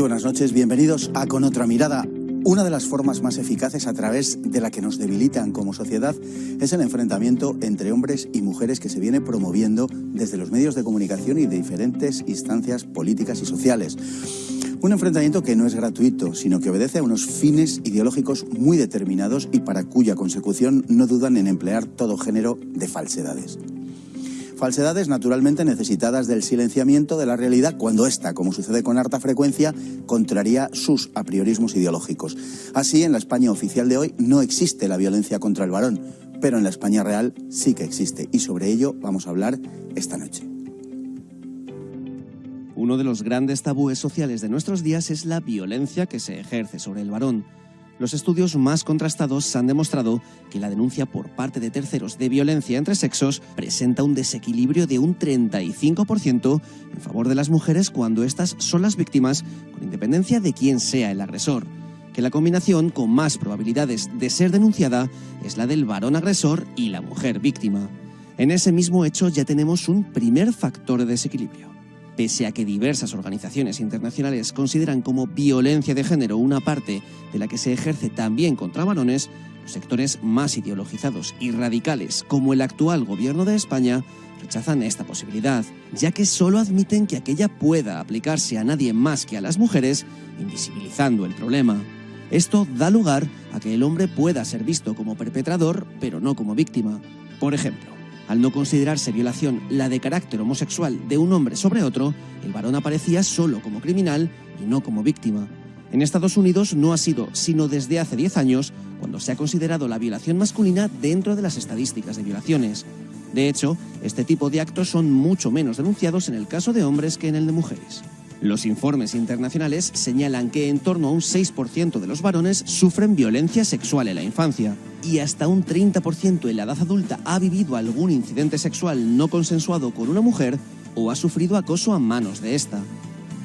Muy buenas noches, bienvenidos a Con Otra Mirada. Una de las formas más eficaces a través de la que nos debilitan como sociedad es el enfrentamiento entre hombres y mujeres que se viene promoviendo desde los medios de comunicación y de diferentes instancias políticas y sociales. Un enfrentamiento que no es gratuito, sino que obedece a unos fines ideológicos muy determinados y para cuya consecución no dudan en emplear todo género de falsedades. Falsedades naturalmente necesitadas del silenciamiento de la realidad cuando ésta, como sucede con harta frecuencia, contraría sus apriorismos ideológicos. Así, en la España oficial de hoy no existe la violencia contra el varón, pero en la España real sí que existe y sobre ello vamos a hablar esta noche. Uno de los grandes tabúes sociales de nuestros días es la violencia que se ejerce sobre el varón. Los estudios más contrastados han demostrado que la denuncia por parte de terceros de violencia entre sexos presenta un desequilibrio de un 35% en favor de las mujeres cuando éstas son las víctimas, con independencia de quién sea el agresor. Que la combinación con más probabilidades de ser denunciada es la del varón agresor y la mujer víctima. En ese mismo hecho ya tenemos un primer factor de desequilibrio. Pese a que diversas organizaciones internacionales consideran como violencia de género una parte de la que se ejerce también contra varones, los sectores más ideologizados y radicales, como el actual gobierno de España, rechazan esta posibilidad, ya que solo admiten que aquella pueda aplicarse a nadie más que a las mujeres, invisibilizando el problema. Esto da lugar a que el hombre pueda ser visto como perpetrador, pero no como víctima. Por ejemplo, al no considerarse violación la de carácter homosexual de un hombre sobre otro, el varón aparecía solo como criminal y no como víctima. En Estados Unidos no ha sido sino desde hace 10 años cuando se ha considerado la violación masculina dentro de las estadísticas de violaciones. De hecho, este tipo de actos son mucho menos denunciados en el caso de hombres que en el de mujeres. Los informes internacionales señalan que en torno a un 6% de los varones sufren violencia sexual en la infancia y hasta un 30% en la edad adulta ha vivido algún incidente sexual no consensuado con una mujer o ha sufrido acoso a manos de esta.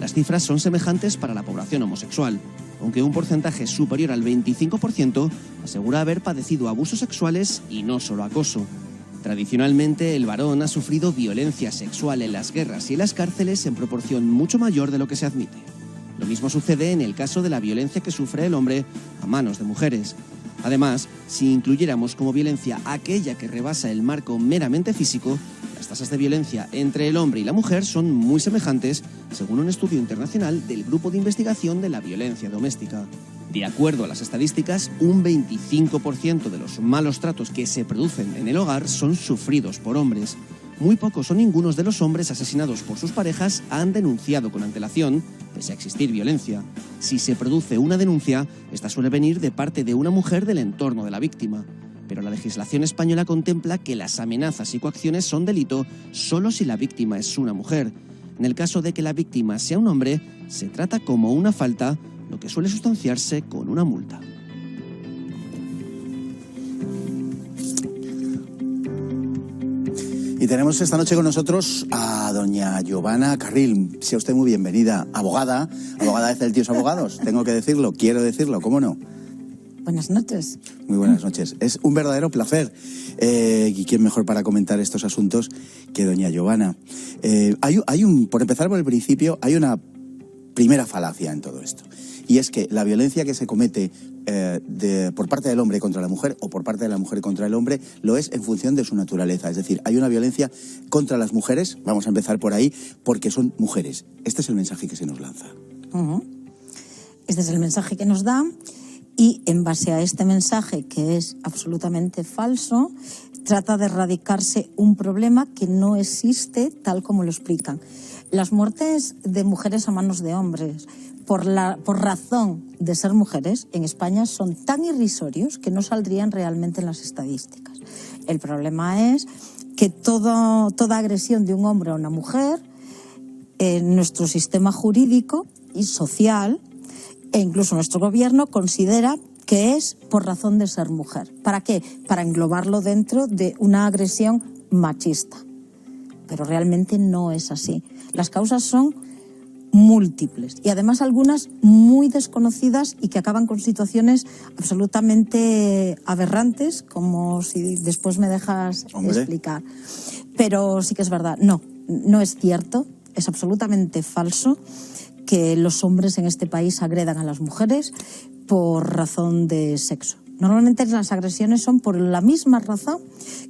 Las cifras son semejantes para la población homosexual, aunque un porcentaje superior al 25% asegura haber padecido abusos sexuales y no solo acoso. Tradicionalmente, el varón ha sufrido violencia sexual en las guerras y en las cárceles en proporción mucho mayor de lo que se admite. Lo mismo sucede en el caso de la violencia que sufre el hombre a manos de mujeres. Además, si incluyéramos como violencia aquella que rebasa el marco meramente físico, las tasas de violencia entre el hombre y la mujer son muy semejantes, según un estudio internacional del Grupo de Investigación de la Violencia Doméstica. De acuerdo a las estadísticas, un 25% de los malos tratos que se producen en el hogar son sufridos por hombres. Muy pocos o ningunos de los hombres asesinados por sus parejas han denunciado con antelación, pese a existir violencia. Si se produce una denuncia, esta suele venir de parte de una mujer del entorno de la víctima. Pero la legislación española contempla que las amenazas y coacciones son delito solo si la víctima es una mujer. En el caso de que la víctima sea un hombre, se trata como una falta, lo que suele sustanciarse con una multa. Y tenemos esta noche con nosotros a doña Giovanna Carril. Sea usted muy bienvenida. Abogada de Celtios Abogados. Tengo que decirlo, quiero decirlo, ¿cómo no? Buenas noches. Muy buenas noches. Es un verdadero placer. ¿Y quién mejor para comentar estos asuntos que doña Giovanna? Por empezar por el principio, hay una primera falacia en todo esto. Y es que la violencia que se comete por parte del hombre contra la mujer o por parte de la mujer contra el hombre lo es en función de su naturaleza. Es decir, hay una violencia contra las mujeres, vamos a empezar por ahí, porque son mujeres. Este es el mensaje que se nos lanza. Este es el mensaje que nos da y en base a este mensaje, que es absolutamente falso, trata de erradicarse un problema que no existe tal como lo explican. Las muertes de mujeres a manos de hombres por razón de ser mujeres en España son tan irrisorios que no saldrían realmente en las estadísticas. El problema es que toda agresión de un hombre a una mujer en nuestro sistema jurídico y social e incluso nuestro gobierno considera que es por razón de ser mujer. ¿Para qué? Para englobarlo dentro de una agresión machista. Pero realmente no es así. Las causas son múltiples y además algunas muy desconocidas y que acaban con situaciones absolutamente aberrantes, como si después me dejas explicar. Pero sí que es verdad, no es cierto, es absolutamente falso que los hombres en este país agredan a las mujeres por razón de sexo. Normalmente las agresiones son por la misma razón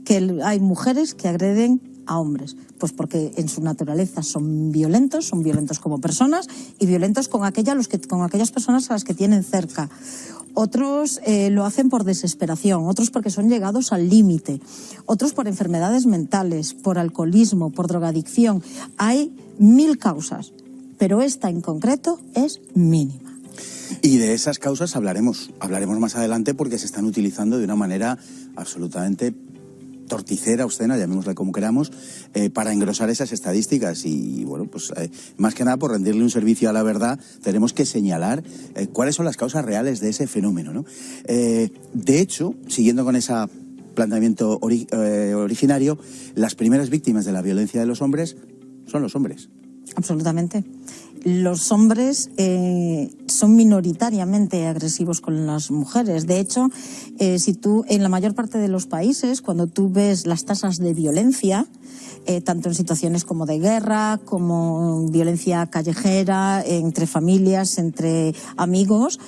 que hay mujeres que agreden a hombres, pues porque en su naturaleza son violentos como personas y violentos con aquellas personas a las que tienen cerca. Otros lo hacen por desesperación, otros porque son llegados al límite, otros por enfermedades mentales, por alcoholismo, por drogadicción. Hay 1000 causas, pero esta en concreto es mínima. Y de esas causas hablaremos más adelante, porque se están utilizando de una manera absolutamente torticera, obscena, llamémosla como queramos, para engrosar esas estadísticas. Y bueno, pues más que nada por rendirle un servicio a la verdad, tenemos que señalar cuáles son las causas reales de ese fenómeno, ¿no? De hecho, siguiendo con ese planteamiento originario, las primeras víctimas de la violencia de los hombres son los hombres. Absolutamente. Los hombres son minoritariamente agresivos con las mujeres. De hecho, si tú, en la mayor parte de los países, cuando tú ves las tasas de violencia, tanto en situaciones como de guerra, como violencia callejera, entre familias, entre amigos,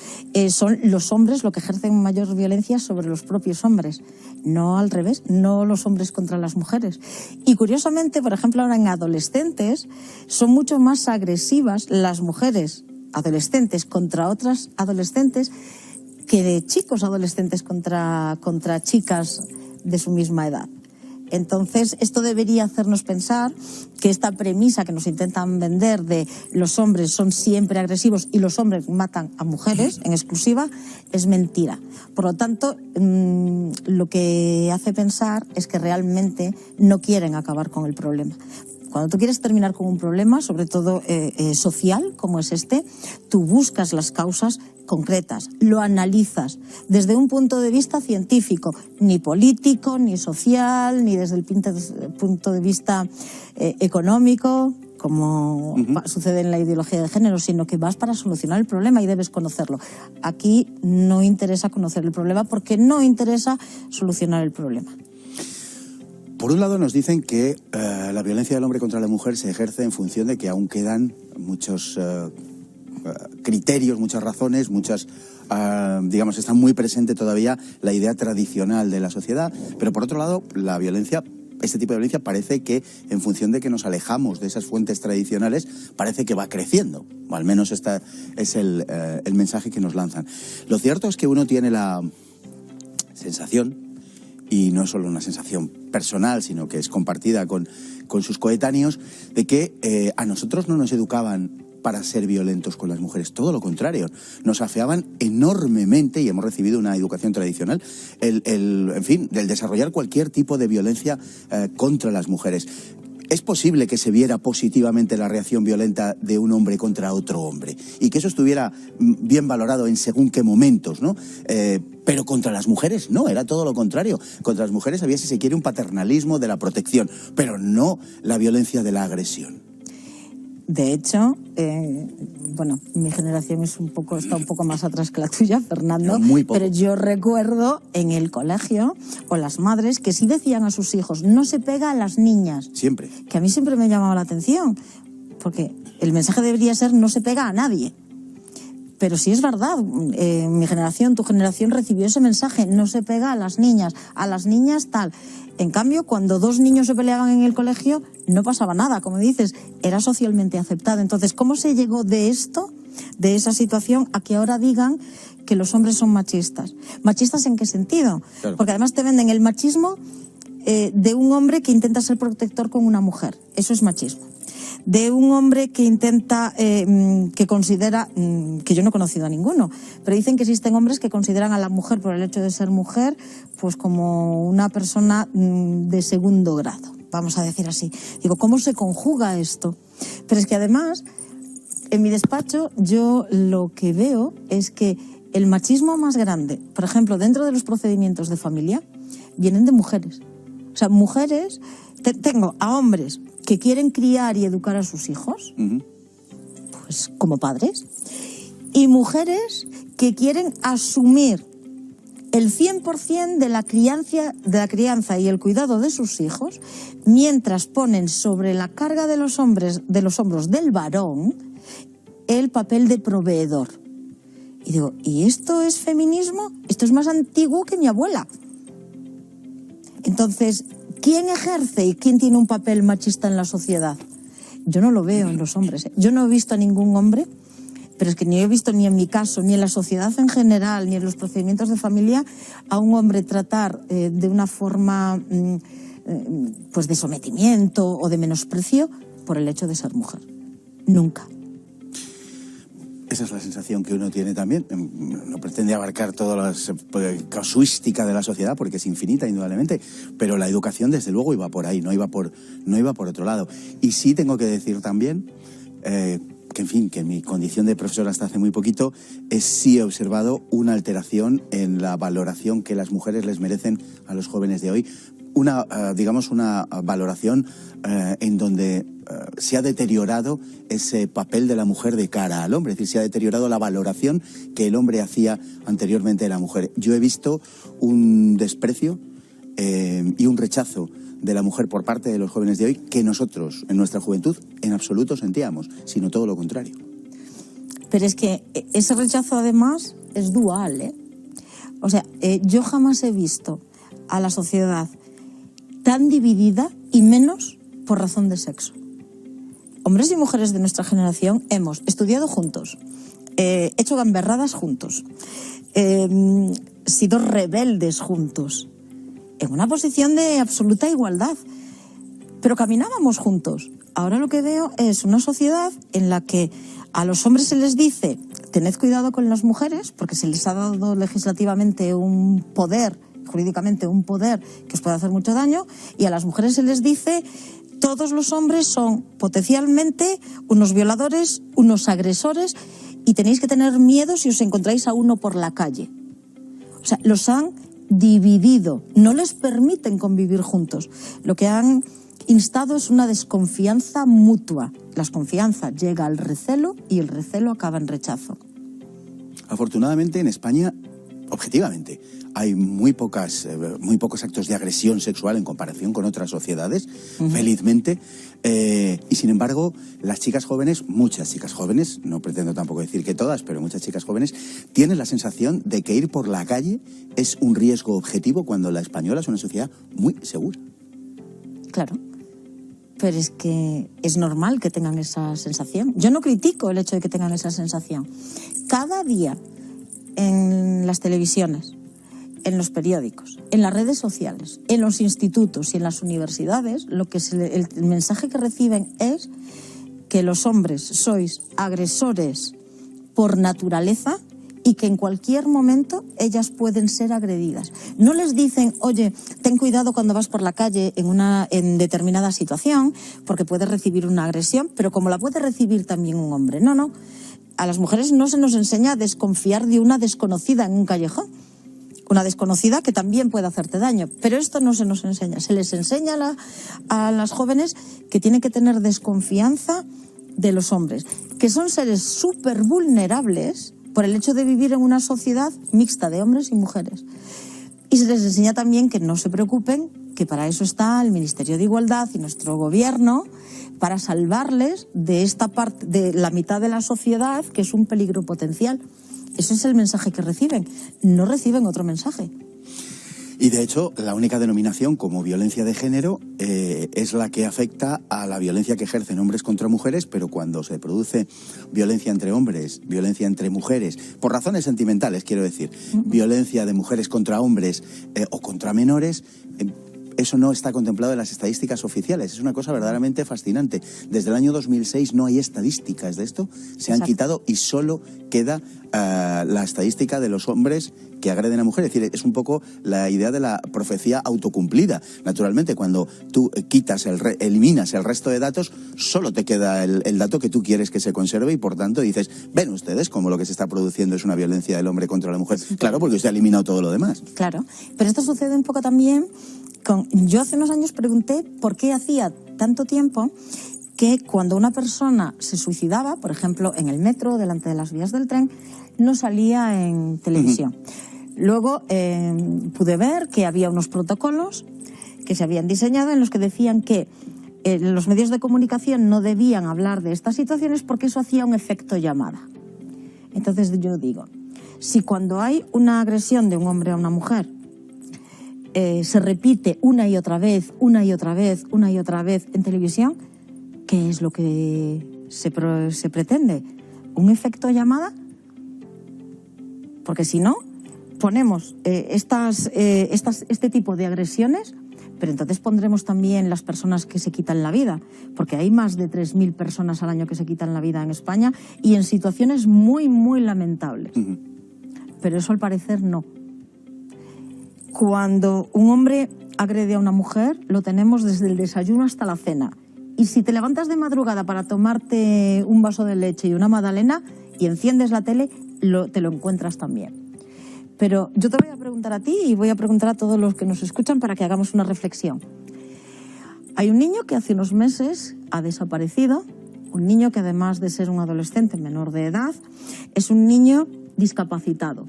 son los hombres los que ejercen mayor violencia sobre los propios hombres. No al revés, no los hombres contra las mujeres. Y curiosamente, por ejemplo, ahora en adolescentes, son mucho más agresivas las mujeres adolescentes contra otras adolescentes que de chicos adolescentes contra chicas de su misma edad. Entonces, esto debería hacernos pensar que esta premisa que nos intentan vender de los hombres son siempre agresivos y los hombres matan a mujeres en exclusiva es mentira. Por lo tanto, lo que hace pensar es que realmente no quieren acabar con el problema. Cuando tú quieres terminar con un problema, sobre todo social, como es este, tú buscas las causas concretas, lo analizas desde un punto de vista científico, ni político, ni social, ni desde el punto de vista económico, como sucede en la ideología de género, sino que vas para solucionar el problema y debes conocerlo. Aquí no interesa conocer el problema porque no interesa solucionar el problema. Por un lado nos dicen que la violencia del hombre contra la mujer se ejerce en función de que aún quedan muchos criterios, muchas razones, digamos, está muy presente todavía la idea tradicional de la sociedad, pero por otro lado este tipo de violencia parece que en función de que nos alejamos de esas fuentes tradicionales, parece que va creciendo, o al menos este es el mensaje que nos lanzan. Lo cierto es que uno tiene la sensación, y no es solo una sensación personal, sino que es compartida con sus coetáneos, de que a nosotros no nos educaban para ser violentos con las mujeres, todo lo contrario, nos afeaban enormemente, y hemos recibido una educación tradicional, en fin, del desarrollar cualquier tipo de violencia contra las mujeres. Es posible que se viera positivamente la reacción violenta de un hombre contra otro hombre y que eso estuviera bien valorado en según qué momentos, ¿no? Pero contra las mujeres no, era todo lo contrario. Contra las mujeres había, si se quiere, un paternalismo de la protección, pero no la violencia de la agresión. De hecho, bueno, mi generación está un poco más atrás que la tuya, Fernando, pero yo recuerdo en el colegio con las madres que sí decían a sus hijos, no se pega a las niñas. Siempre. Que a mí siempre me llamaba la atención, porque el mensaje debería ser no se pega a nadie. Pero sí es verdad, mi generación, tu generación recibió ese mensaje, no se pega a las niñas tal. En cambio, cuando dos niños se peleaban en el colegio, no pasaba nada, como dices, era socialmente aceptado. Entonces, ¿cómo se llegó de esto, de esa situación, a que ahora digan que los hombres son machistas? ¿Machistas en qué sentido? Claro. Porque además te venden el machismo de un hombre que intenta ser protector con una mujer. Eso es machismo. De un hombre que intenta, que considera, que yo no he conocido a ninguno, pero dicen que existen hombres que consideran a la mujer, por el hecho de ser mujer, pues como una persona de segundo grado, vamos a decir así. Digo, ¿cómo se conjuga esto? Pero es que además, en mi despacho, yo lo que veo es que el machismo más grande, por ejemplo, dentro de los procedimientos de familia, vienen de mujeres. O sea, mujeres, tengo a hombres que quieren criar y educar a sus hijos, pues como padres, y mujeres que quieren asumir el 100% de la crianza y el cuidado de sus hijos, mientras ponen sobre la carga de los hombros del varón el papel de proveedor. Y digo, ¿y esto es feminismo? Esto es más antiguo que mi abuela. Entonces, ¿quién ejerce y quién tiene un papel machista en la sociedad? Yo no lo veo en los hombres, ¿eh? Yo no he visto a ningún hombre, pero es que ni he visto ni en mi caso, ni en la sociedad en general, ni en los procedimientos de familia, a un hombre tratar de una forma pues de sometimiento o de menosprecio por el hecho de ser mujer. Nunca. Esa es la sensación que uno tiene también. No pretende abarcar toda la casuística de la sociedad, porque es infinita, indudablemente, pero la educación, desde luego, iba por ahí, no iba por otro lado. Y sí tengo que decir también que, en fin, que en mi condición de profesor hasta hace muy poquito, sí he observado una alteración en la valoración que las mujeres les merecen a los jóvenes de hoy. Una valoración en donde se ha deteriorado ese papel de la mujer de cara al hombre, es decir, se ha deteriorado la valoración que el hombre hacía anteriormente de la mujer. Yo he visto un desprecio y un rechazo de la mujer por parte de los jóvenes de hoy que nosotros, en nuestra juventud, en absoluto sentíamos, sino todo lo contrario. Pero es que ese rechazo, además, es dual, ¿eh? O sea, yo jamás he visto a la sociedad tan dividida, y menos por razón de sexo. Hombres y mujeres de nuestra generación hemos estudiado juntos, hecho gamberradas juntos, sido rebeldes juntos, en una posición de absoluta igualdad, pero caminábamos juntos. Ahora lo que veo es una sociedad en la que a los hombres se les dice, tened cuidado con las mujeres, porque se les ha dado legislativamente un poder, jurídicamente un poder que os puede hacer mucho daño, y a las mujeres se les dice, todos los hombres son potencialmente unos violadores, unos agresores, y tenéis que tener miedo si os encontráis a uno por la calle. O sea, los han dividido, no les permiten convivir juntos. Lo que han instado es una desconfianza mutua. La desconfianza llega al recelo y el recelo acaba en rechazo. Afortunadamente, en España, objetivamente, hay muy pocos actos de agresión sexual en comparación con otras sociedades, felizmente, y sin embargo, las chicas jóvenes, muchas chicas jóvenes, no pretendo tampoco decir que todas, pero muchas chicas jóvenes, tienen la sensación de que ir por la calle es un riesgo objetivo cuando la española es una sociedad muy segura. Claro, pero es que es normal que tengan esa sensación. Yo no critico el hecho de que tengan esa sensación. Cada día, en las televisiones, en los periódicos, en las redes sociales, en los institutos y en las universidades, el mensaje que reciben es que los hombres sois agresores por naturaleza y que en cualquier momento ellas pueden ser agredidas. No les dicen, oye, ten cuidado cuando vas por la calle en determinada situación, porque puedes recibir una agresión, pero como la puede recibir también un hombre. No. A las mujeres no se nos enseña a desconfiar de una desconocida en un callejón. Una desconocida que también puede hacerte daño. Pero esto no se nos enseña. Se les enseña a las jóvenes que tienen que tener desconfianza de los hombres, que son seres súper vulnerables por el hecho de vivir en una sociedad mixta de hombres y mujeres. Y se les enseña también que no se preocupen, que para eso está el Ministerio de Igualdad y nuestro gobierno, para salvarles de esta parte, de la mitad de la sociedad que es un peligro potencial. Ese es el mensaje que reciben. No reciben otro mensaje. Y de hecho, la única denominación como violencia de género es la que afecta a la violencia que ejercen hombres contra mujeres, pero cuando se produce violencia entre hombres, violencia entre mujeres, por razones sentimentales, quiero decir, violencia de mujeres contra hombres o contra menores, eso no está contemplado en las estadísticas oficiales. Es una cosa verdaderamente fascinante. Desde el año 2006 no hay estadísticas de esto. Se han quitado y solo queda la estadística de los hombres que agreden a mujeres. Es decir, es un poco la idea de la profecía autocumplida. Naturalmente, cuando tú eliminas el resto de datos, solo te queda el dato que tú quieres que se conserve y, por tanto, dices, ven ustedes cómo lo que se está produciendo es una violencia del hombre contra la mujer. Claro, porque usted ha eliminado todo lo demás. Claro, pero esto sucede un poco también yo hace unos años pregunté por qué hacía tanto tiempo que cuando una persona se suicidaba, por ejemplo, en el metro, delante de las vías del tren, no salía en televisión. Luego pude ver que había unos protocolos que se habían diseñado en los que decían que los medios de comunicación no debían hablar de estas situaciones porque eso hacía un efecto llamada. Entonces yo digo, si cuando hay una agresión de un hombre a una mujer se repite una y otra vez, una y otra vez, una y otra vez en televisión, ¿qué es lo que se pretende? ¿Un efecto llamada? Porque si no, ponemos este tipo de agresiones, pero entonces pondremos también las personas que se quitan la vida, porque hay más de 3.000 personas al año que se quitan la vida en España y en situaciones muy, muy lamentables. Pero eso al parecer no. Cuando un hombre agrede a una mujer, lo tenemos desde el desayuno hasta la cena. Y si te levantas de madrugada para tomarte un vaso de leche y una magdalena y enciendes la tele, te lo encuentras también. Pero yo te voy a preguntar a ti y voy a preguntar a todos los que nos escuchan para que hagamos una reflexión. Hay un niño que hace unos meses ha desaparecido, un niño que además de ser un adolescente menor de edad, es un niño discapacitado,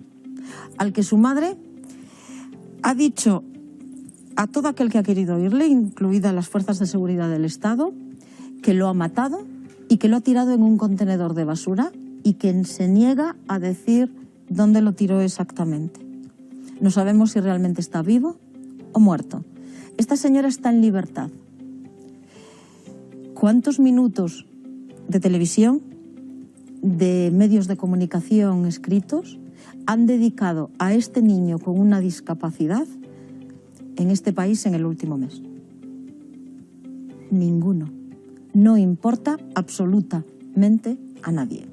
al que su madre ha dicho a todo aquel que ha querido oírle, incluidas las fuerzas de seguridad del Estado, que lo ha matado y que lo ha tirado en un contenedor de basura y que se niega a decir dónde lo tiró exactamente. No sabemos si realmente está vivo o muerto. Esta señora está en libertad. ¿Cuántos minutos de televisión, de medios de comunicación escritos, han dedicado a este niño con una discapacidad en este país en el último mes? Ninguno. No importa absolutamente a nadie.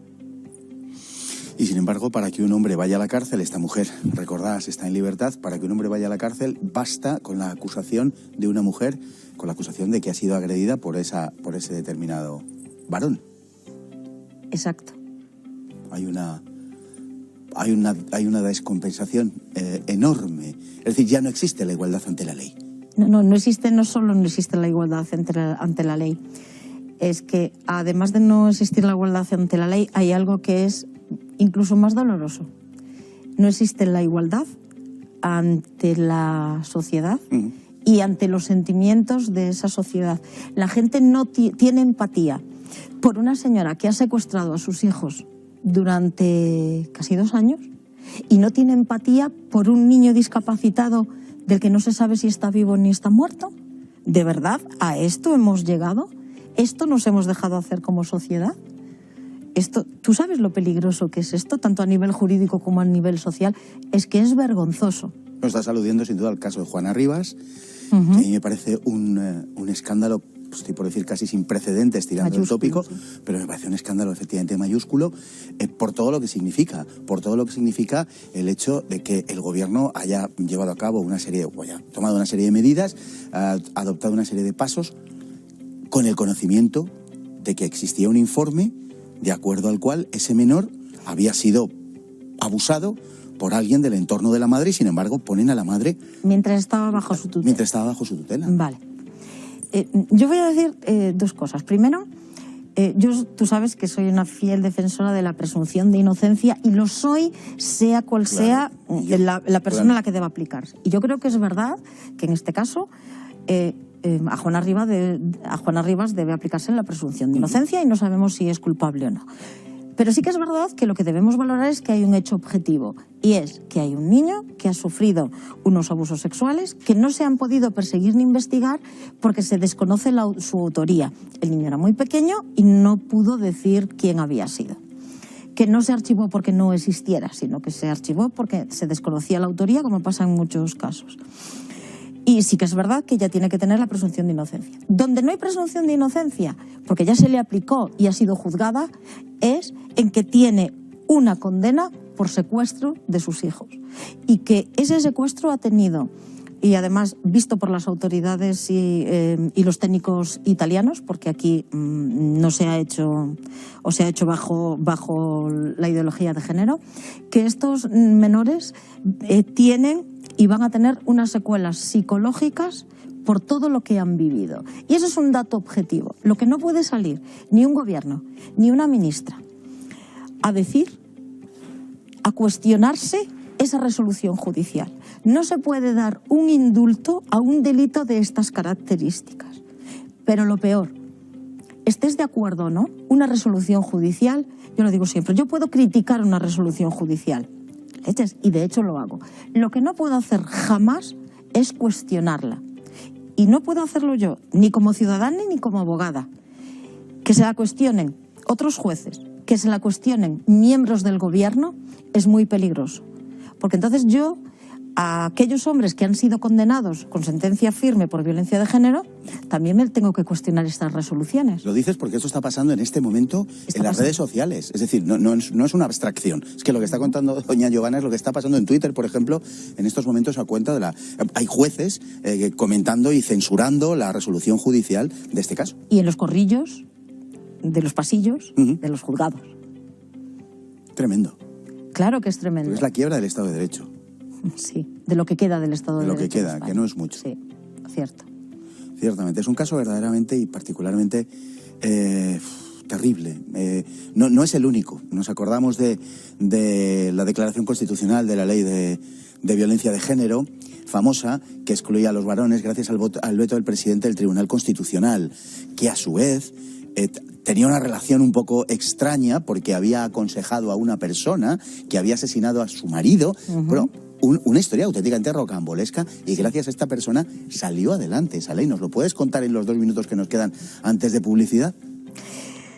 Y sin embargo, para que un hombre vaya a la cárcel, esta mujer, recordás, está en libertad, para que un hombre vaya a la cárcel basta con la acusación de una mujer, con la acusación de que ha sido agredida por ese determinado varón. Exacto. Hay una descompensación enorme. Es decir, ya no existe la igualdad ante la ley. No existe, no solo no existe la igualdad ante la ley, es que además de no existir la igualdad ante la ley, hay algo que es incluso más doloroso. No existe la igualdad ante la sociedad y ante los sentimientos de esa sociedad. La gente no tiene empatía por una señora que ha secuestrado a sus hijos durante casi 2 años y no tiene empatía por un niño discapacitado del que no se sabe si está vivo ni está muerto. ¿De verdad a esto hemos llegado? ¿Esto nos hemos dejado hacer como sociedad? ¿Tú sabes lo peligroso que es esto, tanto a nivel jurídico como a nivel social? Es que es vergonzoso. No estás aludiendo sin duda al caso de Juana Rivas, que a mí me parece un escándalo, pues, estoy por decir casi sin precedentes, tirando el tópico, pero me parece un escándalo efectivamente mayúsculo por todo lo que significa, el hecho de que el gobierno haya llevado a cabo tomado una serie de medidas, adoptado una serie de pasos, con el conocimiento de que existía un informe de acuerdo al cual ese menor había sido abusado por alguien del entorno de la madre y, sin embargo, ponen a la madre... Mientras estaba bajo su tutela. Vale. Yo voy a decir 2 cosas. Primero, tú sabes que soy una fiel defensora de la presunción de inocencia y lo soy, sea cual sea la persona a la que deba aplicarse. Y yo creo que es verdad que en este caso... a Juana Rivas debe aplicarse la presunción de inocencia y no sabemos si es culpable o no. Pero sí que es verdad que lo que debemos valorar es que hay un hecho objetivo y es que hay un niño que ha sufrido unos abusos sexuales que no se han podido perseguir ni investigar porque se desconoce su autoría. El niño era muy pequeño y no pudo decir quién había sido. Que no se archivó porque no existiera, sino que se archivó porque se desconocía la autoría, como pasa en muchos casos. Y sí que es verdad que ella tiene que tener la presunción de inocencia. Donde no hay presunción de inocencia, porque ya se le aplicó y ha sido juzgada, es en que tiene una condena por secuestro de sus hijos. Y que ese secuestro ha tenido, y además visto por las autoridades y los técnicos italianos, porque aquí no se ha hecho, o se ha hecho bajo la ideología de género, que estos menores tienen y van a tener unas secuelas psicológicas por todo lo que han vivido. Y eso es un dato objetivo. Lo que no puede salir ni un gobierno, ni una ministra a decir, a cuestionarse esa resolución judicial. No se puede dar un indulto a un delito de estas características. Pero lo peor, estés de acuerdo o no, una resolución judicial, yo lo digo siempre, yo puedo criticar una resolución judicial, y de hecho lo hago. Lo que no puedo hacer jamás es cuestionarla. Y no puedo hacerlo yo, ni como ciudadana ni como abogada. Que se la cuestionen otros jueces, que se la cuestionen miembros del gobierno, es muy peligroso. Porque entonces yo, a aquellos hombres que han sido condenados con sentencia firme por violencia de género, también me tengo que cuestionar estas resoluciones. Lo dices porque esto está pasando en este momento en las redes sociales. Es decir, no es una abstracción. Es que lo que está contando doña Giovanna es lo que está pasando en Twitter, por ejemplo, en estos momentos a cuenta de hay jueces comentando y censurando la resolución judicial de este caso. Y en los corrillos de los pasillos de los juzgados. Tremendo. Claro que es tremendo. Pero es la quiebra del Estado de Derecho. Sí, de lo que queda del Estado de Derecho. De lo que queda, que no es mucho. Sí, cierto. Ciertamente, es un caso verdaderamente y particularmente terrible. No es el único. Nos acordamos de la Declaración Constitucional de la Ley de Violencia de Género, famosa, que excluía a los varones gracias al veto del presidente del Tribunal Constitucional, que a su vez tenía una relación un poco extraña porque había aconsejado a una persona que había asesinado a su marido. Bueno, una historia auténticamente rocambolesca, y gracias a esta persona salió adelante esa ley. ¿Nos lo puedes contar en los 2 minutos que nos quedan antes de publicidad?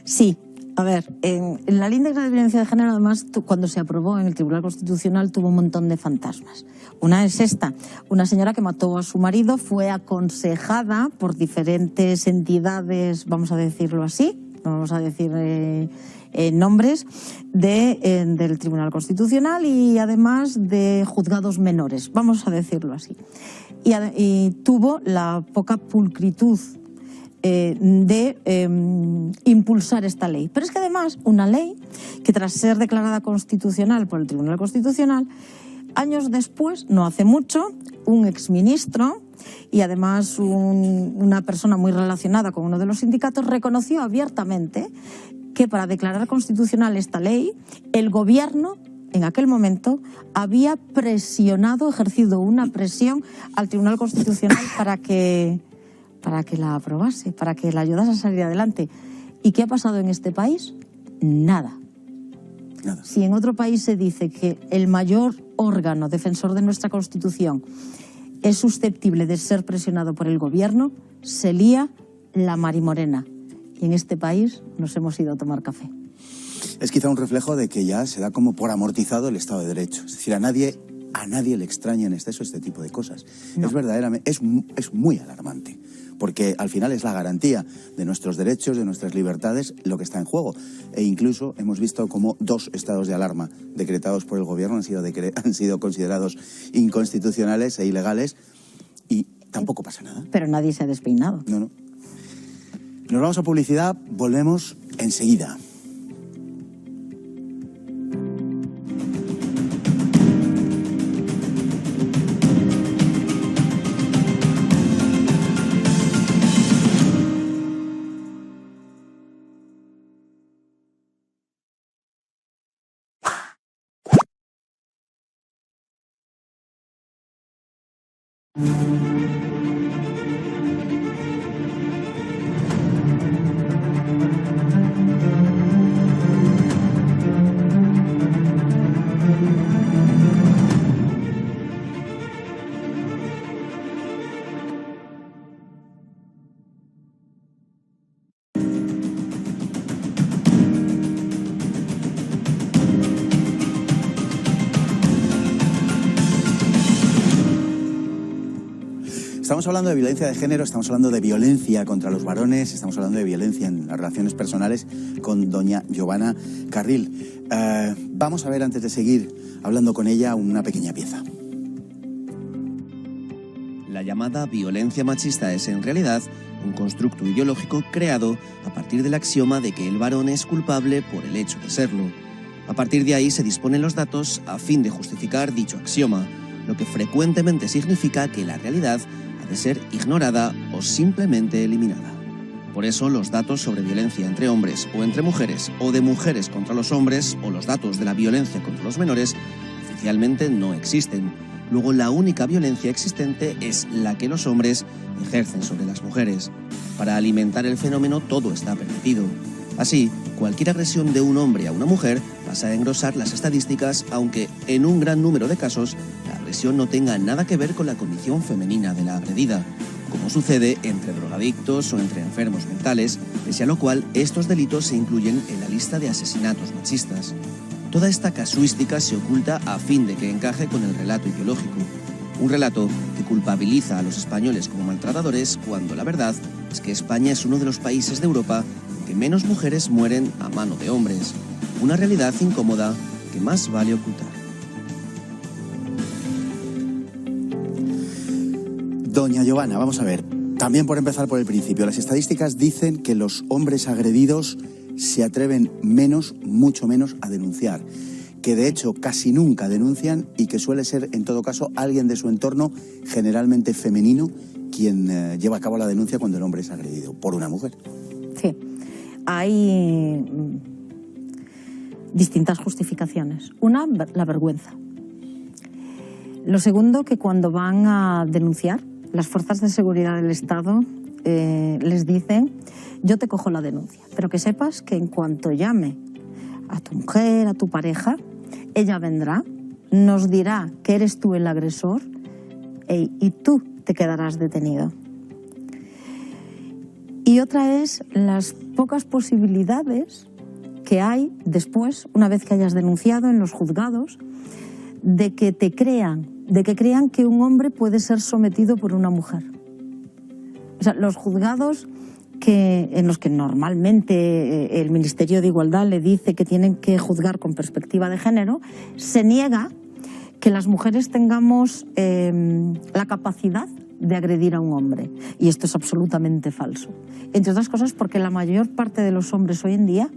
Sí. A ver, en la ley integral de violencia de género, además, cuando se aprobó en el Tribunal Constitucional, tuvo un montón de fantasmas. Una es esta: una señora que mató a su marido fue aconsejada por diferentes entidades, vamos a decirlo así, no vamos a decir nombres, del Tribunal Constitucional y además de juzgados menores, vamos a decirlo así. Y tuvo la poca pulcritud de impulsar esta ley. Pero es que además una ley que, tras ser declarada constitucional por el Tribunal Constitucional, años después, no hace mucho, un exministro y además una persona muy relacionada con uno de los sindicatos reconoció abiertamente que para declarar constitucional esta ley, el gobierno en aquel momento había ejercido una presión al Tribunal Constitucional para que la aprobase, para que la ayudase a salir adelante. ¿Y qué ha pasado en este país? Nada. Nada. Si en otro país se dice que el mayor órgano defensor de nuestra Constitución es susceptible de ser presionado por el gobierno, se lía la marimorena. Y en este país nos hemos ido a tomar café. Es quizá un reflejo de que ya se da como por amortizado el Estado de Derecho. Es decir, a nadie le extraña en exceso este tipo de cosas. No. Es verdaderamente, es muy alarmante, porque al final es la garantía de nuestros derechos, de nuestras libertades, lo que está en juego. E incluso hemos visto cómo 2 estados de alarma decretados por el gobierno han sido considerados inconstitucionales e ilegales, y tampoco pasa nada. Pero nadie se ha despeinado. No. Nos vamos a publicidad, volvemos enseguida. Estamos hablando de violencia de género, estamos hablando de violencia contra los varones, estamos hablando de violencia en las relaciones personales con doña Giovanna Carril. Vamos a ver, antes de seguir hablando con ella, una pequeña pieza. La llamada violencia machista es en realidad un constructo ideológico creado a partir del axioma de que el varón es culpable por el hecho de serlo. A partir de ahí se disponen los datos a fin de justificar dicho axioma, lo que frecuentemente significa que la realidad de ser ignorada o simplemente eliminada. Por eso, los datos sobre violencia entre hombres o entre mujeres, o de mujeres contra los hombres, o los datos de la violencia contra los menores, oficialmente no existen. luego la única violencia existente es la que los hombres ejercen sobre las mujeres. Para alimentar el fenómeno todo está permitido. Así, cualquier agresión de un hombre a una mujer pasa a engrosar las estadísticas, aunque en un gran número de casos la agresión no tenga nada que ver con la condición femenina de la agredida, como sucede entre drogadictos o entre enfermos mentales, pese a lo cual estos delitos se incluyen en la lista de asesinatos machistas. Toda esta casuística se oculta a fin de que encaje con el relato ideológico. Un relato que culpabiliza a los españoles como maltratadores cuando la verdad es que España es uno de los países de Europa en que menos mujeres mueren a mano de hombres. Una realidad incómoda que más vale ocultar. Doña Giovanna, vamos a ver. También por empezar por el principio, las estadísticas dicen que los hombres agredidos se atreven menos, mucho menos, a denunciar. Que de hecho casi nunca denuncian y que suele ser en todo caso alguien de su entorno, generalmente femenino, quien lleva a cabo la denuncia cuando el hombre es agredido por una mujer. Sí, hay distintas justificaciones. Una, la vergüenza. Lo segundo, que cuando van a denunciar, las fuerzas de seguridad del Estado les dicen: yo te cojo la denuncia, pero que sepas que en cuanto llame a tu mujer, a tu pareja, ella vendrá, nos dirá que eres tú el agresor y tú te quedarás detenido. Y otra es las pocas posibilidades que hay después, una vez que hayas denunciado en los juzgados, de que te crean, de que crean que un hombre puede ser sometido por una mujer. O sea, los juzgados en los que normalmente el Ministerio de Igualdad le dice que tienen que juzgar con perspectiva de género, se niega que las mujeres tengamos la capacidad de agredir a un hombre. Y esto es absolutamente falso. Entre otras cosas porque la mayor parte de los hombres hoy en día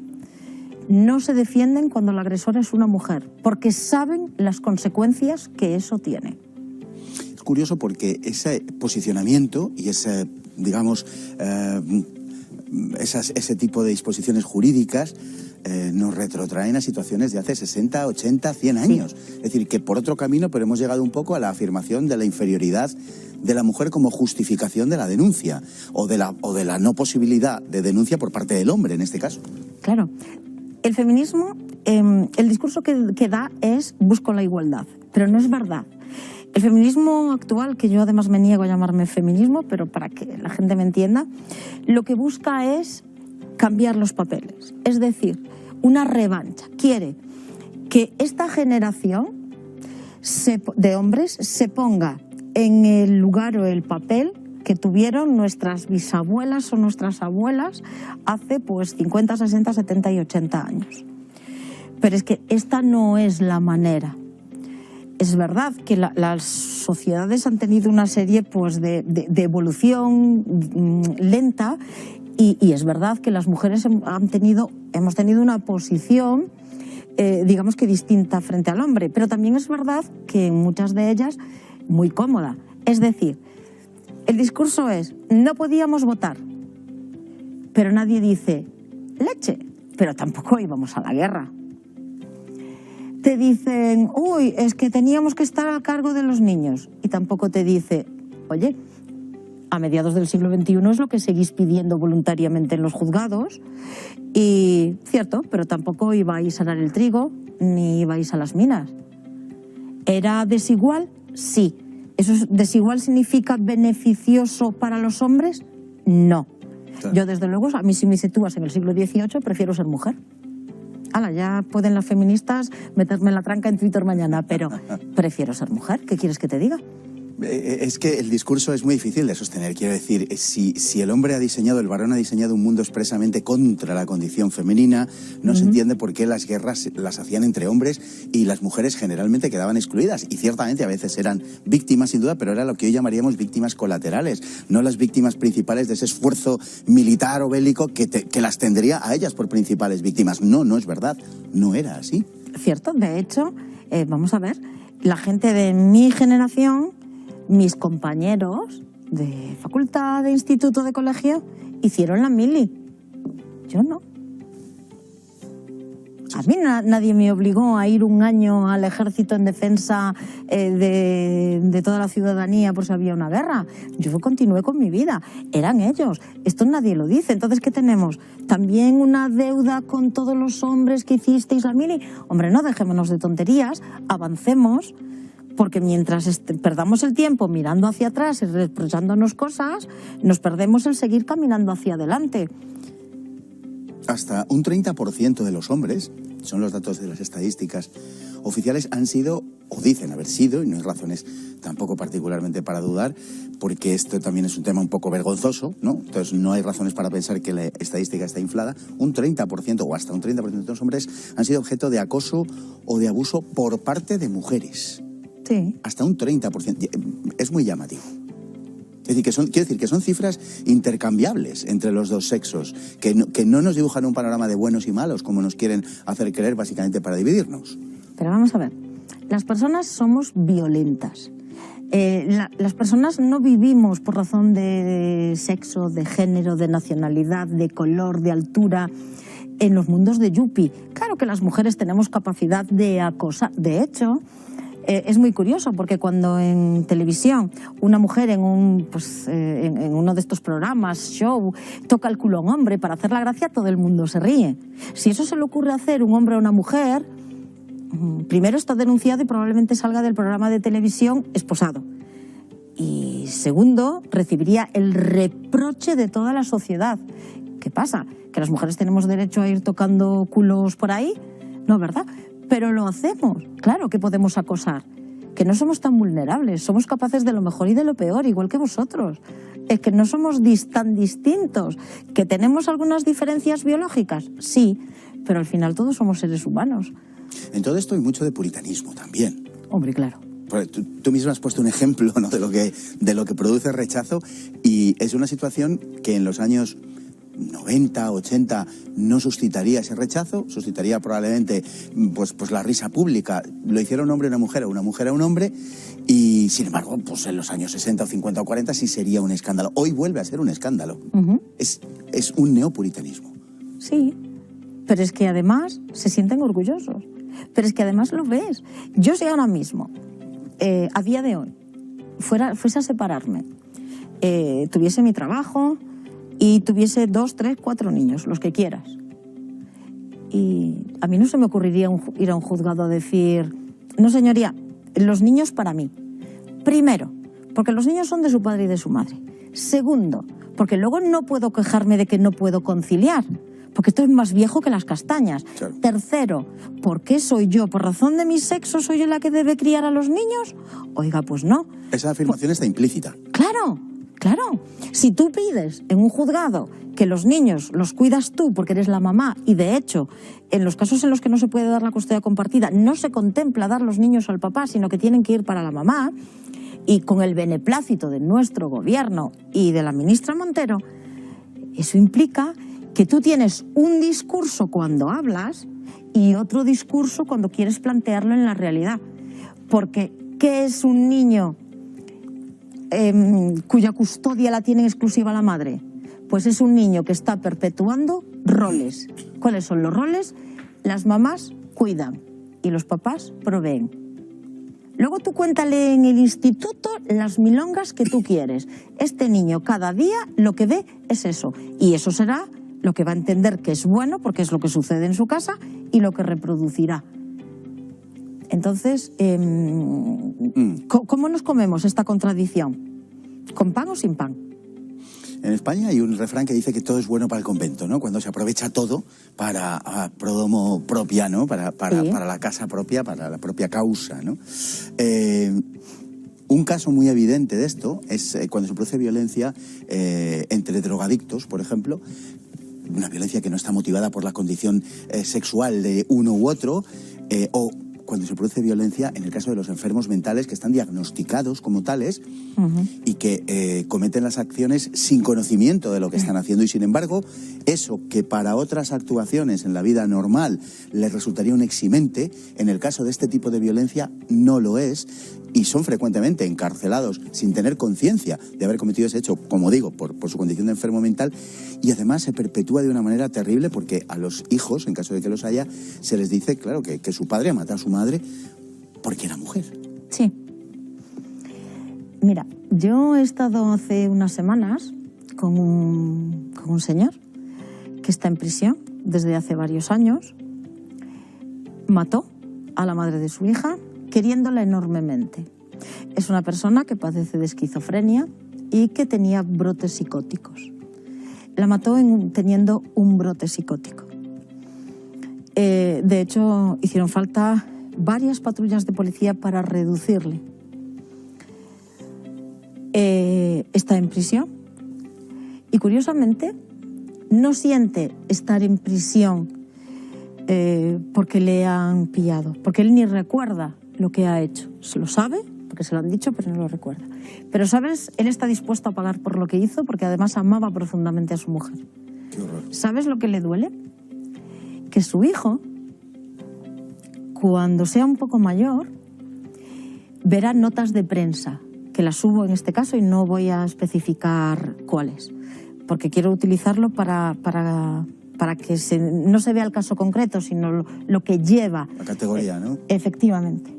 no se defienden cuando el agresor es una mujer, porque saben las consecuencias que eso tiene. Es curioso porque ese posicionamiento y ese, digamos, ese tipo de disposiciones jurídicas nos retrotraen a situaciones de hace 60, 80, 100 años. Sí. Es decir, que por otro camino, pero hemos llegado un poco a la afirmación de la inferioridad de la mujer como justificación de la denuncia o de la no posibilidad de denuncia por parte del hombre, en este caso. Claro. El feminismo, el discurso que da es busco la igualdad, pero no es verdad. El feminismo actual, que yo además me niego a llamarme feminismo, pero para que la gente me entienda, lo que busca es cambiar los papeles. Es decir, una revancha. Quiere que esta generación de hombres se ponga en el lugar o el papel que tuvieron nuestras bisabuelas o nuestras abuelas hace pues 50, 60, 70 y 80 años. Pero es que esta no es la manera. Es verdad que las sociedades han tenido una serie pues, de evolución lenta y es verdad que las mujeres hemos tenido una posición, digamos que distinta frente al hombre, pero también es verdad que en muchas de ellas muy cómoda. Es decir, el discurso es, no podíamos votar, pero nadie dice, leche, pero tampoco íbamos a la guerra. Te dicen, uy, es que teníamos que estar a cargo de los niños. Y tampoco te dice, oye, a mediados del siglo XXI es lo que seguís pidiendo voluntariamente en los juzgados. Y cierto, pero tampoco ibais a arar el trigo ni ibais a las minas. ¿Era desigual? Sí. ¿Eso desigual significa beneficioso para los hombres? No. Claro. Yo, desde luego, a mí si me sitúas en el siglo XVIII, prefiero ser mujer. Ala, ya pueden las feministas meterme la tranca en Twitter mañana, pero prefiero ser mujer. ¿Qué quieres que te diga? Es que el discurso es muy difícil de sostener. Quiero decir, si el hombre el varón ha diseñado un mundo expresamente contra la condición femenina, no se entiende por qué las guerras las hacían entre hombres y las mujeres generalmente quedaban excluidas. Y ciertamente a veces eran víctimas, sin duda, pero era lo que hoy llamaríamos víctimas colaterales, no las víctimas principales de ese esfuerzo militar o bélico que las tendría a ellas por principales víctimas. No es verdad, no era así. Cierto, de hecho, vamos a ver, la gente de mi generación, mis compañeros de facultad, de instituto, de colegio, hicieron la mili. Yo no. A mí nadie me obligó a ir un año al ejército en defensa de toda la ciudadanía por si había una guerra. Yo continué con mi vida. Eran ellos. Esto nadie lo dice. Entonces, ¿qué tenemos? ¿También una deuda con todos los hombres que hicisteis la mili? Hombre, no dejémonos de tonterías. Avancemos. Porque mientras perdamos el tiempo mirando hacia atrás y reprochándonos cosas, nos perdemos el seguir caminando hacia adelante. Hasta un 30% de los hombres, son los datos de las estadísticas oficiales, han sido, o dicen haber sido, y no hay razones tampoco particularmente para dudar, porque esto también es un tema un poco vergonzoso, ¿no? Entonces no hay razones para pensar que la estadística está inflada. Un 30% o hasta un 30% de los hombres han sido objeto de acoso o de abuso por parte de mujeres. Sí. Hasta un 30%. Es muy llamativo. Es decir, quiero decir que son cifras intercambiables entre los dos sexos, que no nos dibujan un panorama de buenos y malos, como nos quieren hacer creer básicamente para dividirnos. Pero vamos a ver, las personas somos violentas. Las personas no vivimos por razón de sexo, de género, de nacionalidad, de color, de altura, en los mundos de Yuppie. Claro que las mujeres tenemos capacidad de acosar. De hecho, es muy curioso porque cuando en televisión una mujer en uno de estos programas, show, toca el culo a un hombre para hacer la gracia, todo el mundo se ríe. Si eso se le ocurre hacer un hombre a una mujer, primero está denunciado y probablemente salga del programa de televisión esposado. Y segundo, recibiría el reproche de toda la sociedad. ¿Qué pasa? ¿Que las mujeres tenemos derecho a ir tocando culos por ahí? No, ¿verdad? Pero lo hacemos. Claro que podemos acosar. Que no somos tan vulnerables. Somos capaces de lo mejor y de lo peor, igual que vosotros. Es que no somos tan distintos. ¿Que tenemos algunas diferencias biológicas? Sí, pero al final todos somos seres humanos. En todo esto hay mucho de puritanismo también. Hombre, claro. Tú mismo has puesto un ejemplo, ¿no?, de lo que produce rechazo, y es una situación que en los años 90, 80 no suscitaría ese rechazo, suscitaría probablemente pues la risa pública. Lo hiciera un hombre a una mujer o una mujer a un hombre, y sin embargo pues en los años 60 o 50 o 40 sí sería un escándalo. Hoy vuelve a ser un escándalo. Es un neopuritanismo. Sí, pero es que además se sienten orgullosos, pero es que además lo ves. Yo si ahora mismo, a día de hoy, fuese a separarme, tuviese mi trabajo y tuviese 2, 3, 4 niños, los que quieras. Y a mí no se me ocurriría ir a un juzgado a decir, no señoría, los niños para mí. Primero, porque los niños son de su padre y de su madre. Segundo, porque luego no puedo quejarme de que no puedo conciliar, porque esto es más viejo que las castañas. Claro. Tercero, ¿por qué soy yo? ¿Por razón de mi sexo soy yo la que debe criar a los niños? Oiga, pues no. Esa afirmación está implícita. Claro. Claro, si tú pides en un juzgado que los niños los cuidas tú porque eres la mamá, y de hecho, en los casos en los que no se puede dar la custodia compartida, no se contempla dar los niños al papá, sino que tienen que ir para la mamá, y con el beneplácito de nuestro gobierno y de la ministra Montero, eso implica que tú tienes un discurso cuando hablas y otro discurso cuando quieres plantearlo en la realidad. Porque, ¿qué es un niño cuya custodia la tiene exclusiva la madre? Pues es un niño que está perpetuando roles. ¿Cuáles son los roles? Las mamás cuidan y los papás proveen. Luego tú cuéntale en el instituto las milongas que tú quieres. Este niño cada día lo que ve es eso. Y eso será lo que va a entender que es bueno, porque es lo que sucede en su casa, y lo que reproducirá. Entonces, ¿cómo nos comemos esta contradicción? ¿Con pan o sin pan? En España hay un refrán que dice que todo es bueno para el convento, ¿no? Cuando se aprovecha todo para prodomo propia, ¿no? Para la casa propia, para la propia causa, ¿no? Un caso muy evidente de esto es cuando se produce violencia entre drogadictos, por ejemplo, una violencia que no está motivada por la condición sexual de uno u otro, o cuando se produce violencia en el caso de los enfermos mentales que están diagnosticados como tales y que cometen las acciones sin conocimiento de lo que están haciendo, y sin embargo eso que para otras actuaciones en la vida normal les resultaría un eximente, en el caso de este tipo de violencia no lo es, y son frecuentemente encarcelados sin tener conciencia de haber cometido ese hecho, como digo, por su condición de enfermo mental, y además se perpetúa de una manera terrible porque a los hijos, en caso de que los haya, se les dice, claro, que su padre ha matado a su madre porque era mujer. Sí. Mira, yo he estado hace unas semanas con un señor que está en prisión desde hace varios años. Mató a la madre de su hija queriéndola enormemente. Es una persona que padece de esquizofrenia y que tenía brotes psicóticos. La mató teniendo un brote psicótico. De hecho, hicieron falta varias patrullas de policía para reducirle. Está en prisión y, curiosamente, no siente estar en prisión porque le han pillado, porque él ni recuerda lo que ha hecho. Se lo sabe, porque se lo han dicho, pero no lo recuerda. Pero, ¿sabes? Él está dispuesto a pagar por lo que hizo, porque además amaba profundamente a su mujer. Qué horror. ¿Sabes lo que le duele? Que su hijo, cuando sea un poco mayor, verá notas de prensa, que las subo en este caso y no voy a especificar cuáles, porque quiero utilizarlo para que no se vea el caso concreto, sino lo que lleva. La categoría, ¿no? Efectivamente.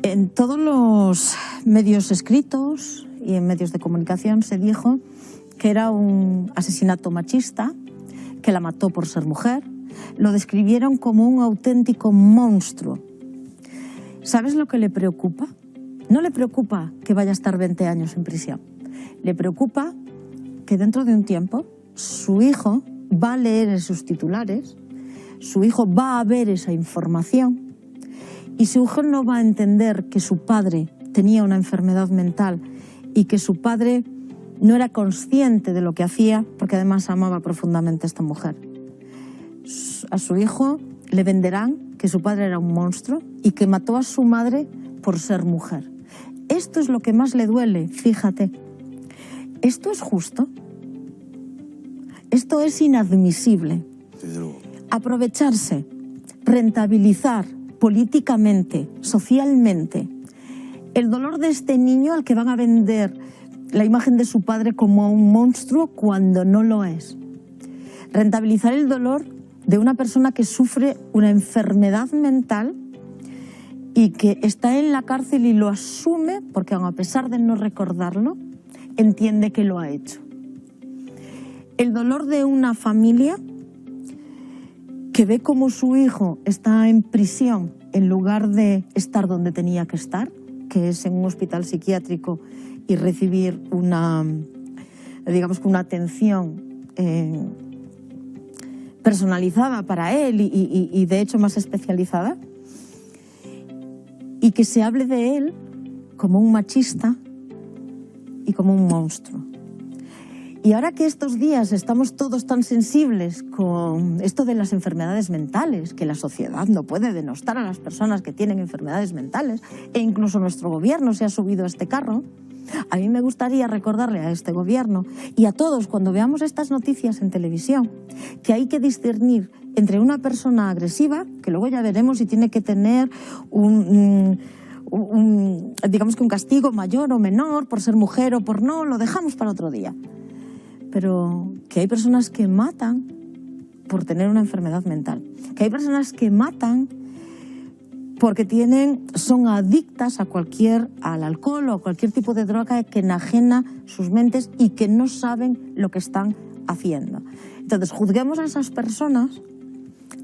En todos los medios escritos y en medios de comunicación se dijo que era un asesinato machista, que la mató por ser mujer. Lo describieron como un auténtico monstruo. ¿Sabes lo que le preocupa? No le preocupa que vaya a estar 20 años en prisión. Le preocupa que dentro de un tiempo su hijo va a leer esos titulares, su hijo va a ver esa información y su hijo no va a entender que su padre tenía una enfermedad mental y que su padre no era consciente de lo que hacía, porque además amaba profundamente a esta mujer. A su hijo le venderán que su padre era un monstruo y que mató a su madre por ser mujer. Esto es lo que más le duele, fíjate. ¿Esto es justo? Esto es inadmisible. Desde luego. Aprovecharse, rentabilizar políticamente, socialmente, el dolor de este niño al que van a vender la imagen de su padre como un monstruo cuando no lo es. Rentabilizar el dolor de una persona que sufre una enfermedad mental y que está en la cárcel y lo asume porque, aun a pesar de no recordarlo, entiende que lo ha hecho. El dolor de una familia que ve cómo su hijo está en prisión en lugar de estar donde tenía que estar, que es en un hospital psiquiátrico, y recibir una atención personalizada para él y de hecho más especializada, y que se hable de él como un machista y como un monstruo. Y ahora que estos días estamos todos tan sensibles con esto de las enfermedades mentales, que la sociedad no puede denostar a las personas que tienen enfermedades mentales, e incluso nuestro gobierno se ha subido a este carro, a mí me gustaría recordarle a este gobierno y a todos, cuando veamos estas noticias en televisión, que hay que discernir entre una persona agresiva, que luego ya veremos si tiene que tener un castigo mayor o menor por ser mujer o por no, lo dejamos para otro día. Pero que hay personas que matan por tener una enfermedad mental, que hay personas que matan porque son adictas al alcohol o a cualquier tipo de droga que enajena sus mentes y que no saben lo que están haciendo. Entonces, juzguemos a esas personas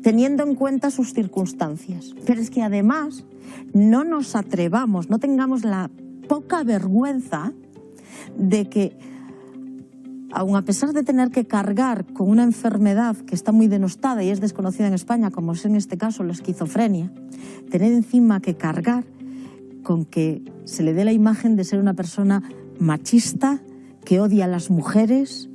teniendo en cuenta sus circunstancias. Pero es que además no nos atrevamos, no tengamos la poca vergüenza de que, aun a pesar de tener que cargar con una enfermedad que está muy denostada y es desconocida en España, como es en este caso la esquizofrenia, tener encima que cargar con que se le dé la imagen de ser una persona machista, que odia a las mujeres.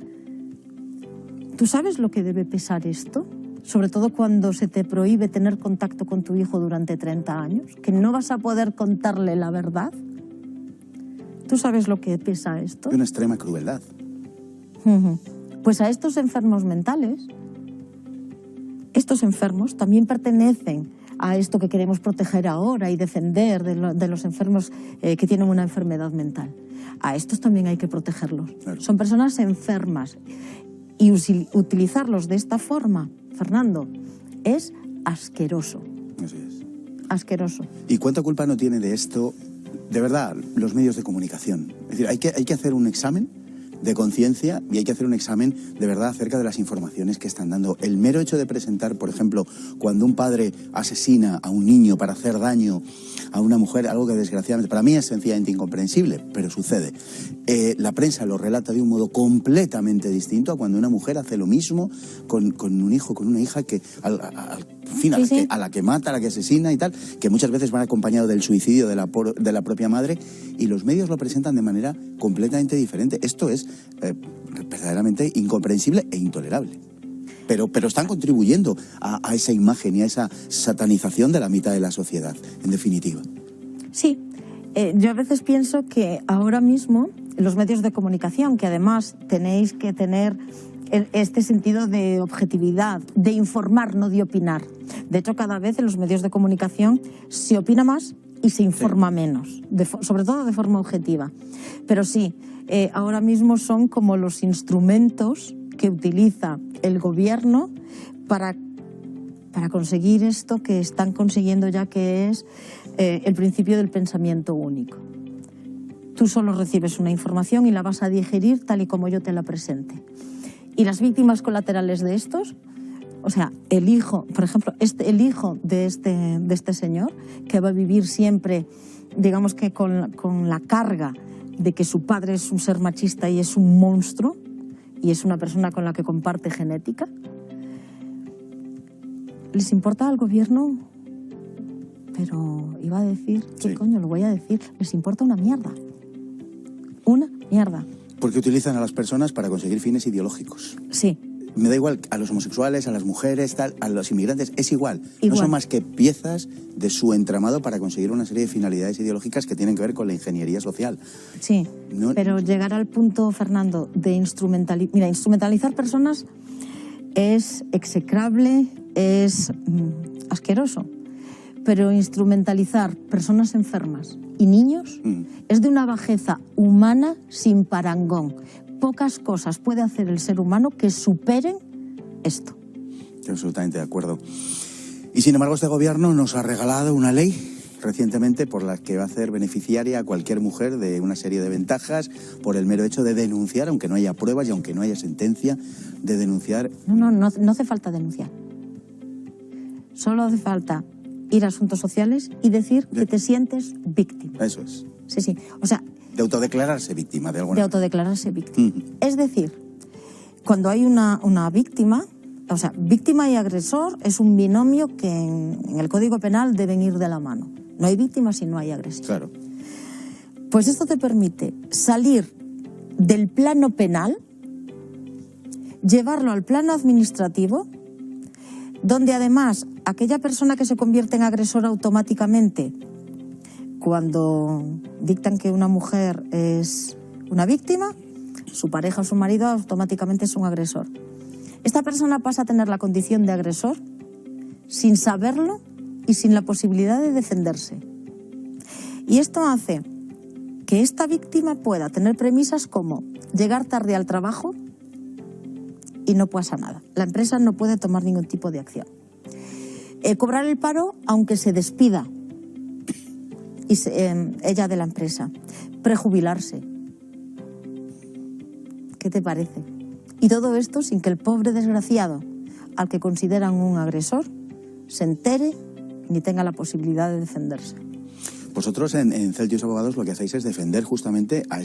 ¿Tú sabes lo que debe pesar esto? Sobre todo cuando se te prohíbe tener contacto con tu hijo durante 30 años, que no vas a poder contarle la verdad. ¿Tú sabes lo que pesa esto? Una extrema crueldad. Pues a estos enfermos mentales, estos enfermos también pertenecen a esto que queremos proteger ahora y defender de los enfermos que tienen una enfermedad mental. A estos también hay que protegerlos. Claro. Son personas enfermas. Y utilizarlos de esta forma, Fernando, es asqueroso. Así es. Asqueroso. ¿Y cuánta culpa no tiene de esto, de verdad, los medios de comunicación? Es decir, hay que hacer un examen de conciencia y hay que hacer un examen de verdad acerca de las informaciones que están dando. El mero hecho de presentar, por ejemplo, cuando un padre asesina a un niño para hacer daño a una mujer, algo que desgraciadamente para mí es sencillamente incomprensible, pero sucede. La prensa lo relata de un modo completamente distinto a cuando una mujer hace lo mismo con un hijo, con una hija que a la que mata, a la que asesina y tal, que muchas veces van acompañado del suicidio de la propia madre, y los medios lo presentan de manera completamente diferente. Esto es verdaderamente incomprensible e intolerable. Pero están contribuyendo a esa imagen y a esa satanización de la mitad de la sociedad, en definitiva. Sí, yo a veces pienso que ahora mismo los medios de comunicación, que además tenéis que tener este sentido de objetividad, de informar, no de opinar. De hecho, cada vez en los medios de comunicación se opina más y se informa menos, sobre todo de forma objetiva. Pero sí, ahora mismo son como los instrumentos que utiliza el gobierno para conseguir esto que están consiguiendo ya, que es el principio del pensamiento único. Tú solo recibes una información y la vas a digerir tal y como yo te la presente. Y las víctimas colaterales de estos, o sea, el hijo, por ejemplo, el hijo de este señor, que va a vivir siempre, digamos que con la carga de que su padre es un ser machista y es un monstruo, y es una persona con la que comparte genética. ¿Les importa al gobierno? Pero iba a decir, ¿qué coño lo voy a decir? Les importa una mierda. Una mierda. Porque utilizan a las personas para conseguir fines ideológicos. Sí. Me da igual a los homosexuales, a las mujeres, a los inmigrantes, es igual. No son más que piezas de su entramado para conseguir una serie de finalidades ideológicas que tienen que ver con la ingeniería social. Sí, pero llegar al punto, Fernando, de instrumentalizar personas es execrable, es asqueroso. Pero instrumentalizar personas enfermas y niños es de una bajeza humana sin parangón. Pocas cosas puede hacer el ser humano que superen esto. Estoy absolutamente de acuerdo. Y sin embargo, este gobierno nos ha regalado una ley recientemente por la que va a hacer beneficiaria a cualquier mujer de una serie de ventajas por el mero hecho de denunciar, aunque no haya pruebas y aunque no haya sentencia, de denunciar. No hace falta denunciar. Solo hace falta ir a asuntos sociales y decir que te sientes víctima. Eso es. Sí. O sea, de autodeclararse víctima de alguna manera. De autodeclararse víctima. Es decir, cuando hay una víctima, o sea, víctima y agresor es un binomio que en el Código Penal deben ir de la mano. No hay víctima si no hay agresión. Claro. Pues esto te permite salir del plano penal, llevarlo al plano administrativo, donde además aquella persona que se convierte en agresor automáticamente, cuando dictan que una mujer es una víctima, su pareja o su marido automáticamente es un agresor. Esta persona pasa a tener la condición de agresor sin saberlo y sin la posibilidad de defenderse. Y esto hace que esta víctima pueda tener premisas como llegar tarde al trabajo y no pasa nada. La empresa no puede tomar ningún tipo de acción. Cobrar el paro aunque se despida ella de la empresa. Prejubilarse. ¿Qué te parece? Y todo esto sin que el pobre desgraciado, al que consideran un agresor, se entere ni tenga la posibilidad de defenderse. Vosotros en Celtius Abogados lo que hacéis es defender justamente a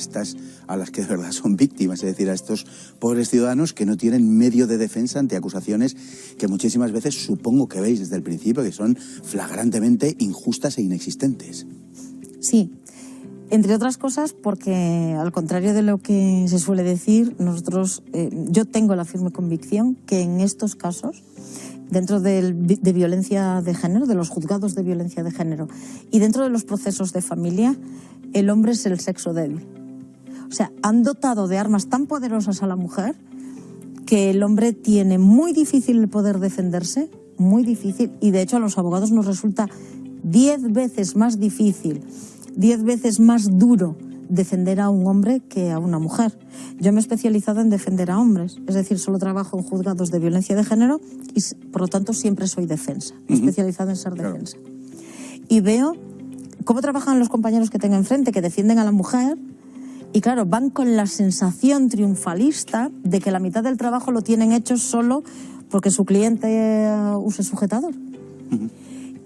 las que de verdad son víctimas, es decir, a estos pobres ciudadanos que no tienen medio de defensa ante acusaciones que muchísimas veces supongo que veis desde el principio que son flagrantemente injustas e inexistentes. Sí, entre otras cosas porque al contrario de lo que se suele decir, yo tengo la firme convicción que en estos casos, dentro de violencia de género, de los juzgados de violencia de género y dentro de los procesos de familia, el hombre es el sexo débil. O sea, han dotado de armas tan poderosas a la mujer que el hombre tiene muy difícil el poder defenderse, muy difícil, y de hecho a los abogados nos resulta 10 veces más difícil, 10 veces más duro defender a un hombre que a una mujer. Yo me he especializado en defender a hombres, es decir, solo trabajo en juzgados de violencia de género y por lo tanto siempre soy defensa, especializada en ser defensa. Y veo cómo trabajan los compañeros que tengo enfrente, que defienden a la mujer, y claro, van con la sensación triunfalista de que la mitad del trabajo lo tienen hecho solo porque su cliente use sujetador.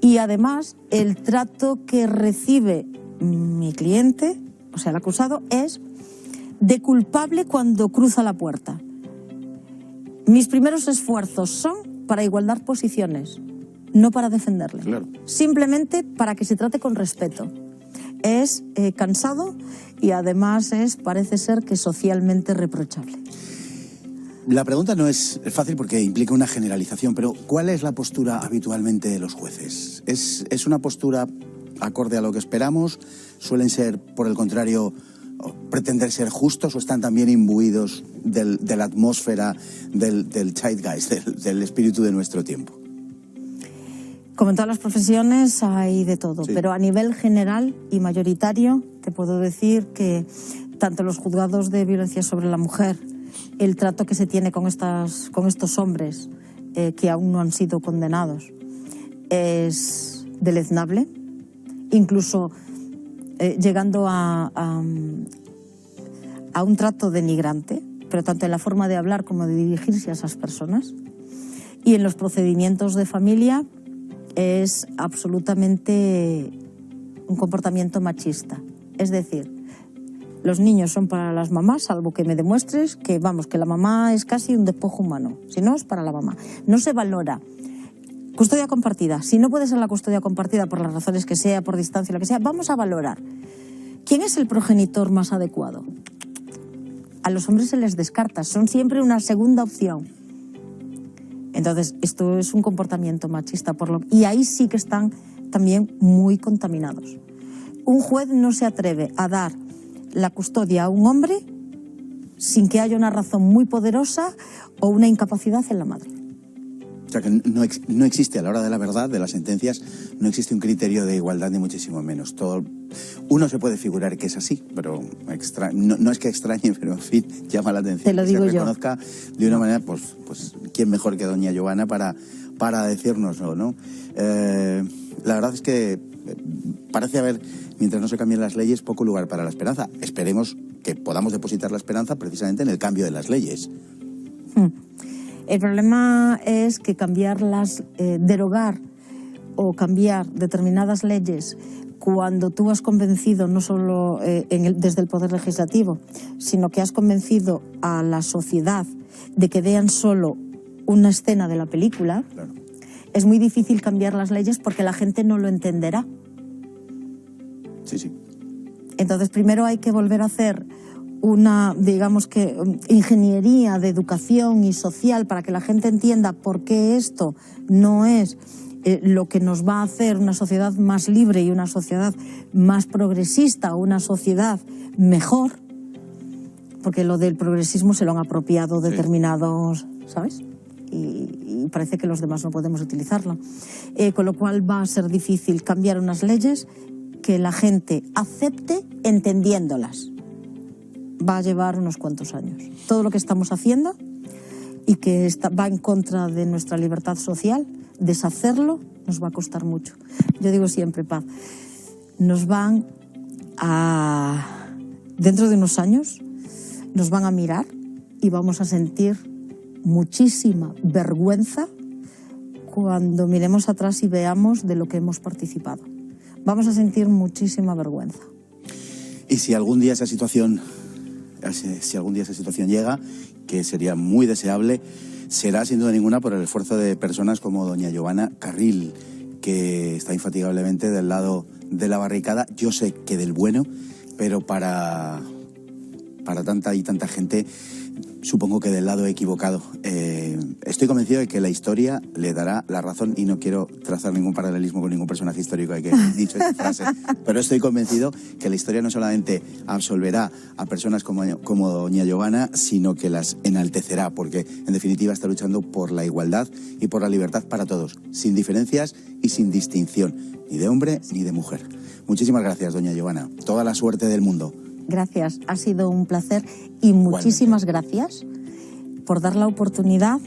Y además, el trato que recibe mi cliente, o sea, el acusado, es de culpable cuando cruza la puerta. Mis primeros esfuerzos son para igualar posiciones, no para defenderle. Claro. Simplemente para que se trate con respeto. Es cansado y además parece ser que socialmente reprochable. La pregunta no es fácil porque implica una generalización, pero ¿cuál es la postura habitualmente de los jueces? ¿Es una postura acorde a lo que esperamos? ¿Suelen ser, por el contrario, pretender ser justos o están también imbuidos de la atmósfera, del zeitgeist, del espíritu de nuestro tiempo? Como en todas las profesiones hay de todo, sí. Pero a nivel general y mayoritario te puedo decir que tanto los juzgados de violencia sobre la mujer, el trato que se tiene con estos hombres que aún no han sido condenados es deleznable, incluso llegando a un trato denigrante, pero tanto en la forma de hablar como de dirigirse a esas personas. Y en los procedimientos de familia es absolutamente un comportamiento machista. Es decir, los niños son para las mamás, salvo que me demuestres que, que la mamá es casi un despojo humano. Si no, es para la mamá. No se valora. Custodia compartida. Si no puede ser la custodia compartida por las razones que sea, por distancia, lo que sea, vamos a valorar. ¿Quién es el progenitor más adecuado? A los hombres se les descarta. Son siempre una segunda opción. Entonces, esto es un comportamiento machista. Y ahí sí que están también muy contaminados. Un juez no se atreve a dar la custodia a un hombre sin que haya una razón muy poderosa o una incapacidad en la madre. O sea que no existe a la hora de la verdad, de las sentencias, no existe un criterio de igualdad ni muchísimo menos. Uno se puede figurar que es así, pero no es que extrañe, pero en fin, llama la atención. Te lo digo que se reconozca de una manera, pues quién mejor que doña Giovanna para decírnoslo, ¿no? La verdad es que parece haber, mientras no se cambien las leyes, poco lugar para la esperanza. Esperemos que podamos depositar la esperanza precisamente en el cambio de las leyes. El problema es que derogar o cambiar determinadas leyes cuando tú has convencido no solo desde el Poder Legislativo, sino que has convencido a la sociedad de que vean solo una escena de la película, claro. Es muy difícil cambiar las leyes porque la gente no lo entenderá. Sí. Entonces, primero hay que volver a hacer una, ingeniería de educación y social para que la gente entienda por qué esto no es lo que nos va a hacer una sociedad más libre y una sociedad más progresista, una sociedad mejor, porque lo del progresismo se lo han apropiado determinados, ¿sabes? Y parece que los demás no podemos utilizarlo. Con lo cual va a ser difícil cambiar unas leyes que la gente acepte entendiéndolas. Va a llevar unos cuantos años. Todo lo que estamos haciendo y que va en contra de nuestra libertad social, deshacerlo nos va a costar mucho. Yo digo siempre, Paz, dentro de unos años, nos van a mirar y vamos a sentir muchísima vergüenza cuando miremos atrás y veamos de lo que hemos participado. Vamos a sentir muchísima vergüenza. Y si algún día esa situación llega, que sería muy deseable, será sin duda ninguna por el esfuerzo de personas como doña Giovanna Carril, que está infatigablemente del lado de la barricada. Yo sé que del bueno, pero para tanta y tanta gente supongo que del lado equivocado. Estoy convencido de que la historia le dará la razón, y no quiero trazar ningún paralelismo con ningún personaje histórico que he dicho esta frase, pero estoy convencido que la historia no solamente absolverá a personas como doña Giovanna, sino que las enaltecerá, porque en definitiva está luchando por la igualdad y por la libertad para todos, sin diferencias y sin distinción, ni de hombre ni de mujer. Muchísimas gracias, doña Giovanna. Toda la suerte del mundo. Gracias, ha sido un placer y muchísimas gracias por dar la oportunidad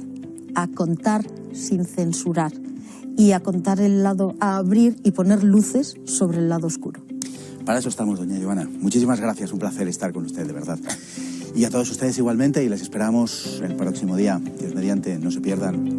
a contar sin censurar y a contar el lado, a abrir y poner luces sobre el lado oscuro. Para eso estamos, doña Giovanna. Muchísimas gracias, un placer estar con usted, de verdad. Y a todos ustedes igualmente, y les esperamos el próximo día. Dios mediante, no se pierdan